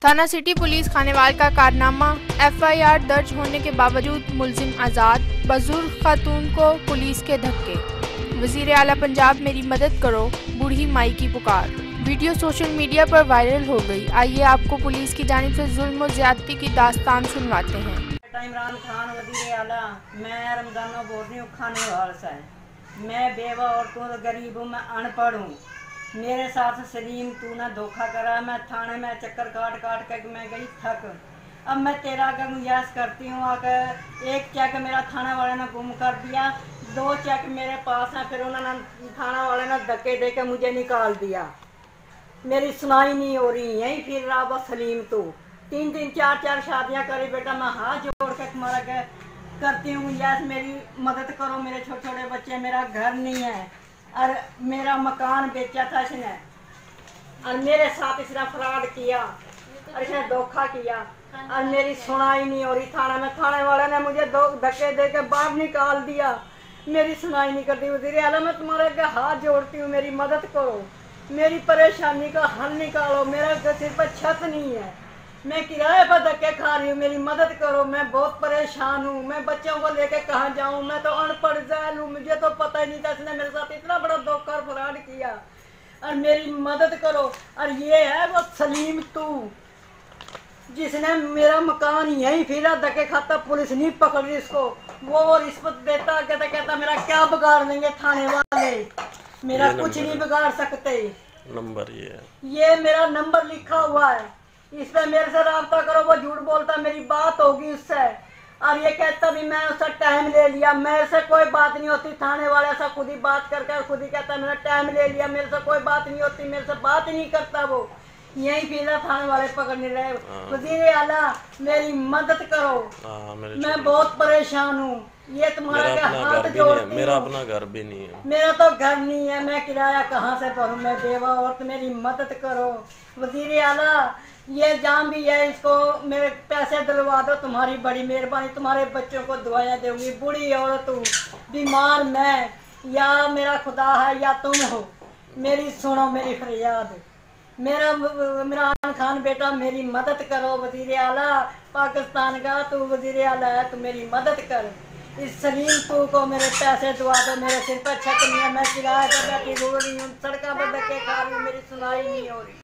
थाना city police Khanewal का कारनामा। एफआईआर दर्ज होने के बावजूद मुलजिम आज़ाद। बुजुर्ग खातून को पुलिस के धक्के। वज़ीर आला पंजाब मेरी मदद करो, बूढ़ी माई की पुकार। वीडियो सोशल मीडिया पर वायरल हो गई। आइए आपको पुलिस की जानिब से जुल्म और ज्यादती की दास्तान सुनवाते हैं। इमरान खान वज़ीर आला, मैं रमजानो बोल रही हूँ खानेवाल से। मैं बेवा और तू गरीब हूँ, मैं अनपढ़ हूँ। मेरे साथ सलीम तू ना धोखा करा। मैं थाने में चक्कर काट काट कर मैं गई थक। अब मैं तेरा अगर गुजारिश करती हूँ आकर, एक चेक मेरा थाना वाले ने गुम कर दिया, 2 चेक मेरे पास हैं, फिर उन्होंने थाना वाले ने धक्के दे के मुझे निकाल दिया। मेरी सुनाई नहीं हो रही, यही फिर रहा बस सलीम तू। 3 4 शादियां करी बेटा, मैं हाथ जोड़ के तुम्हारा करती हूँ गुंजाइश, मेरी मदद करो। मेरे छोटे छोटे बच्चे, मेरा घर नहीं है और मेरा मकान बेचा था इसने, और मेरे साथ इसने फ्रॉड किया और इसने धोखा किया और मेरी सुनाई नहीं हो रही थाना में। थाने वाले ने मुझे 2 धक्के दे के बाहर निकाल दिया, मेरी सुनाई नहीं करती। वज़ीर आला, मैं तुम्हारे आगे हाथ जोड़ती हूँ, मेरी मदद करो, मेरी परेशानी का हल निकालो। मेरा सिर पर छत नहीं है, मैं किराए पर धक्के खा रही हूँ, मेरी मदद करो। मैं बहुत परेशान हूँ, मैं बच्चों को लेके कहाँ जाऊँ? मैं तो अनपढ़ जाहिल हूँ, मुझे तो पता ही नहीं था इसने मेरे साथ इतना बड़ा धोखा फ्रॉड किया, और मेरी मदद करो। और ये है वो सलीम तू, जिसने मेरा मकान यहीं फिरा धक्के खाता, पुलिस नहीं पकड़ रही इसको। वो रिश्वत देता, कहता मेरा क्या बिगाड़ देंगे थाने वाले, मेरा कुछ नहीं बिगाड़ सकते। नंबर ये मेरा नंबर लिखा हुआ है, इस पे मेरे से राब्ता करो। वो झूठ बोलता, मेरी बात होगी उससे, और ये कहता भी मैं उसका टाइम ले लिया। मेरे से कोई बात नहीं होती, थाने वाले ऐसा खुद ही बात करके खुद ही कहता मैंने टाइम ले लिया, मेरे से कोई बात नहीं होती, मेरे से बात ही नहीं करता वो। यही फिर थाने वाले पकड़ नहीं रहे। वज़ीर आला, मेरी मदद करो, मैं बहुत परेशान हूँ। ये तुम्हारा क्या हाथ जोड़ती हूँ। मेरा अपना घर भी नहीं है, मेरा तो घर नहीं है, मैं किराया कहाँ से भरूँ? मैं बेवा औरत, मेरी मदद करो। वज़ीर आला, ये जान भी है, इसको मेरे पैसे दिलवा दो, तुम्हारी बड़ी मेहरबानी। तुम्हारे बच्चों को दुआएं दूंगी। बूढ़ी औरत हूँ, बीमार मैं, या मेरा खुदा है या तुम हो, मेरी सुनो मेरी फरियाद। मेरा इमरान खान बेटा, मेरी मदद करो। वज़ीर आला पाकिस्तान का तू वज़ीर आला है, तू मेरी मदद कर। इस सलीम तू को मेरे पैसे दुआ दो, मेरे सिर पर छत नहीं है, मैं किराए पर बैठी रो रही हूँ, सड़कों पर धक्के खा रही हूँ, मेरी सुनाई नहीं हो रही।